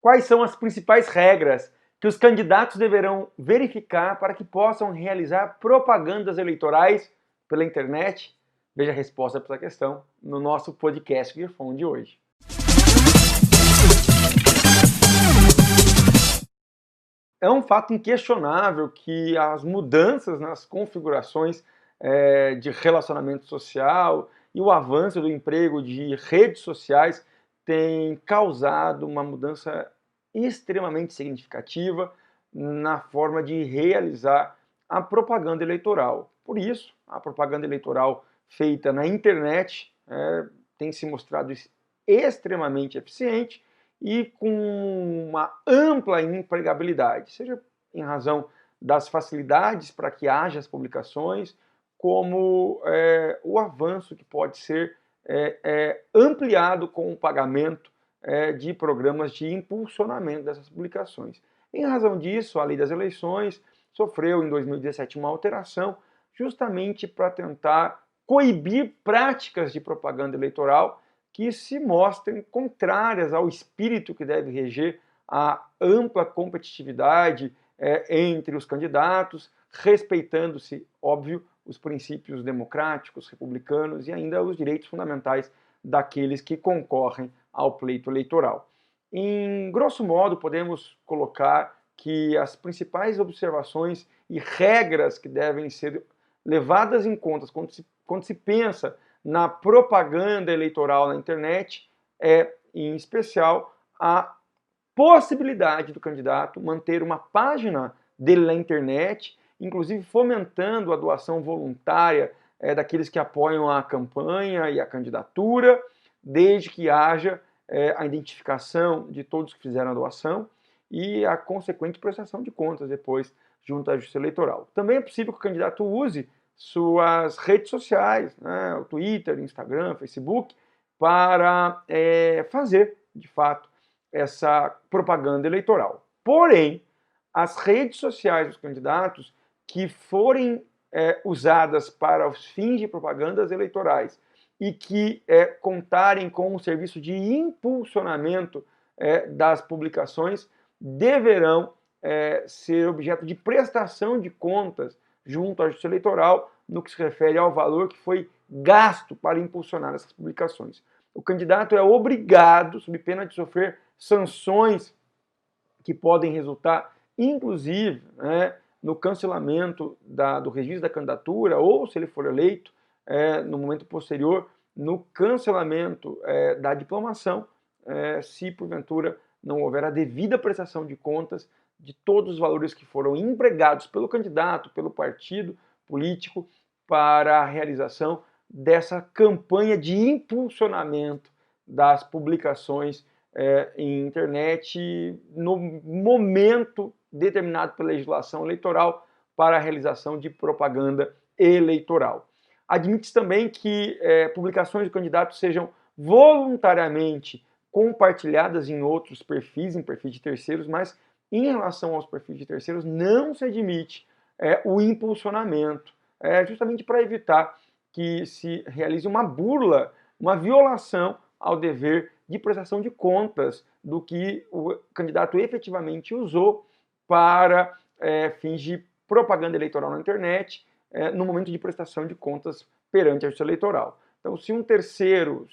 Quais são as principais regras que os candidatos deverão verificar para que possam realizar propagandas eleitorais pela internet? Veja a resposta para essa questão no nosso podcast Gearphone de hoje. É um fato inquestionável que as mudanças nas configurações de relacionamento social e o avanço do emprego de redes sociais têm causado uma mudança extremamente significativa na forma de realizar a propaganda eleitoral. Por isso, a propaganda eleitoral feita na internet tem se mostrado extremamente eficiente e com uma ampla empregabilidade, seja em razão das facilidades para que haja as publicações, como o avanço que pode ser ampliado com o pagamento de programas de impulsionamento dessas publicações. Em razão disso, a Lei das Eleições sofreu em 2017 uma alteração justamente para tentar coibir práticas de propaganda eleitoral que se mostrem contrárias ao espírito que deve reger a ampla competitividade entre os candidatos, respeitando-se, óbvio, os princípios democráticos, republicanos e ainda os direitos fundamentais daqueles que concorrem ao pleito eleitoral. Em grosso modo, podemos colocar que as principais observações e regras que devem ser levadas em conta quando se pensa na propaganda eleitoral na internet em especial, a possibilidade do candidato manter uma página dele na internet, inclusive fomentando a doação voluntária daqueles que apoiam a campanha e a candidatura, desde que haja a identificação de todos que fizeram a doação e a consequente prestação de contas depois junto à Justiça Eleitoral. Também é possível que o candidato use suas redes sociais, né, o Twitter, Instagram, Facebook, para fazer, de fato, essa propaganda eleitoral. Porém, as redes sociais dos candidatos que forem usadas para os fins de propagandas eleitorais e que contarem com um serviço de impulsionamento das publicações deverão ser objeto de prestação de contas junto à Justiça Eleitoral no que se refere ao valor que foi gasto para impulsionar essas publicações. O candidato é obrigado, sob pena de sofrer sanções que podem resultar, inclusive, no cancelamento do registro da candidatura ou, se ele for eleito, no momento posterior, no cancelamento da diplomação, se porventura não houver a devida prestação de contas de todos os valores que foram empregados pelo candidato, pelo partido político, para a realização dessa campanha de impulsionamento das publicações em internet no momento determinado pela legislação eleitoral para a realização de propaganda eleitoral. Admite-se também que publicações de candidatos sejam voluntariamente compartilhadas em outros perfis, em perfis de terceiros, mas em relação aos perfis de terceiros não se admite o impulsionamento, justamente para evitar que se realize uma burla, uma violação ao dever de prestação de contas do que o candidato efetivamente usou para fins de propaganda eleitoral na internet no momento de prestação de contas perante a Justiça Eleitoral. Então, se um terceiro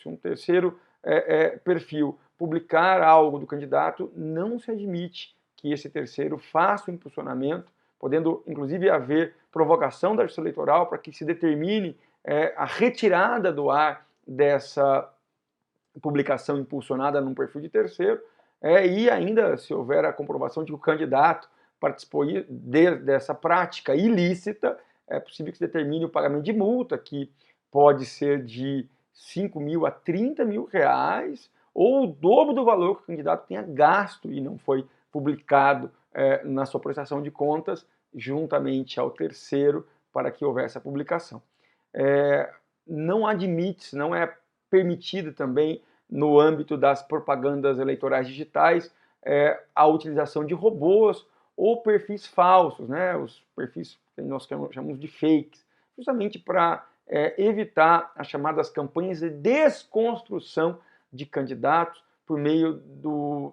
perfil publicar algo do candidato, não se admite que esse terceiro faça o impulsionamento, podendo inclusive haver provocação da Justiça Eleitoral para que se determine a retirada do ar dessa publicação impulsionada num perfil de terceiro, e ainda, se houver a comprovação de que o candidato participou dessa prática ilícita, é possível que se determine o pagamento de multa, que pode ser de 5 mil a 30 mil reais, ou o dobro do valor que o candidato tenha gasto e não foi publicado na sua prestação de contas, juntamente ao terceiro, para que houvesse a publicação. Não admite-se, não é permitido também, no âmbito das propagandas eleitorais digitais, a utilização de robôs ou perfis falsos, os perfis que nós chamamos de fakes, justamente para evitar as chamadas campanhas de desconstrução de candidatos, por meio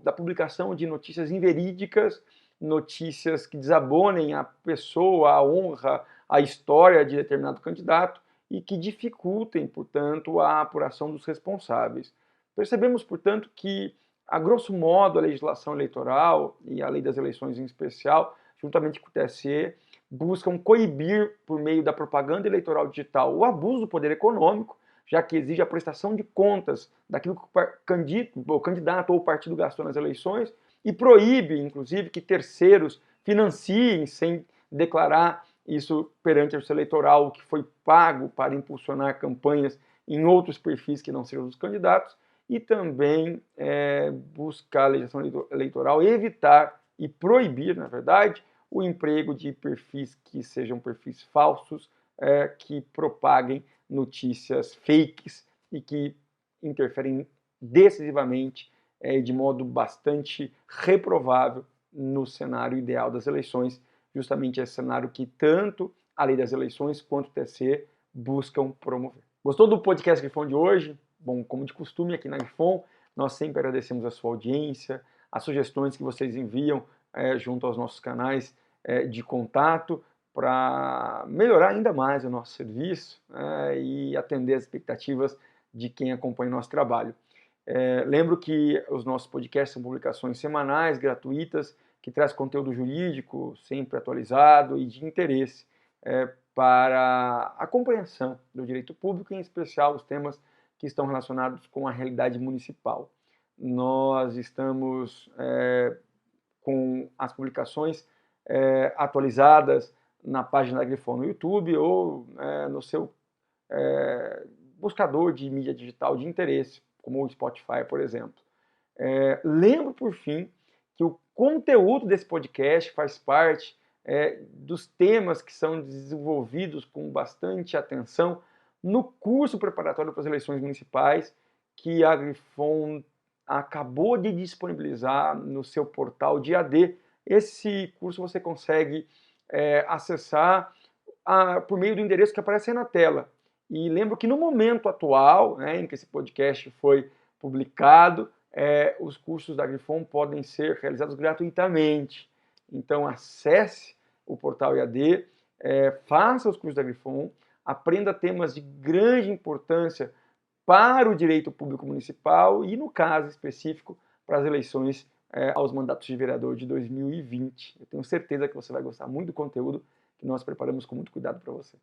da publicação de notícias inverídicas, notícias que desabonem a pessoa, a honra, a história de determinado candidato e que dificultem, portanto, a apuração dos responsáveis. Percebemos, portanto, que, a grosso modo, a legislação eleitoral e a lei das eleições em especial, juntamente com o TSE, buscam coibir, por meio da propaganda eleitoral digital, o abuso do poder econômico, já que exige a prestação de contas daquilo que o candidato ou o partido gastou nas eleições, e proíbe, inclusive, que terceiros financiem sem declarar isso perante a Justiça Eleitoral, o que foi pago para impulsionar campanhas em outros perfis que não sejam dos candidatos, e também buscar a legislação eleitoral evitar e proibir, na verdade, o emprego de perfis que sejam perfis falsos, que propaguem notícias fakes e que interferem decisivamente de modo bastante reprovável no cenário ideal das eleições, justamente esse cenário que tanto a lei das eleições quanto o TSE buscam promover. Gostou do podcast Grifon de hoje? Bom, como de costume aqui na Grifon, nós sempre agradecemos a sua audiência, as sugestões que vocês enviam junto aos nossos canais de contato para melhorar ainda mais o nosso serviço e atender as expectativas de quem acompanha o nosso trabalho. Lembro que os nossos podcasts são publicações semanais, gratuitas, que traz conteúdo jurídico sempre atualizado e de interesse para a compreensão do direito público, em especial os temas que estão relacionados com a realidade municipal. Nós estamos com as publicações atualizadas na página da Grifon no YouTube ou no seu buscador de mídia digital de interesse, como o Spotify, por exemplo. Lembro, por fim, que o conteúdo desse podcast faz parte dos temas que são desenvolvidos com bastante atenção no curso preparatório para as eleições municipais que a Grifon acabou de disponibilizar no seu portal de AD. Esse curso você consegue acessar por meio do endereço que aparece aí na tela. E lembro que no momento atual, em que esse podcast foi publicado, os cursos da Grifon podem ser realizados gratuitamente. Então acesse o portal EAD, faça os cursos da Grifon, aprenda temas de grande importância para o direito público municipal e, no caso específico, para as eleições aos mandatos de vereador de 2020. Eu tenho certeza que você vai gostar muito do conteúdo que nós preparamos com muito cuidado para você.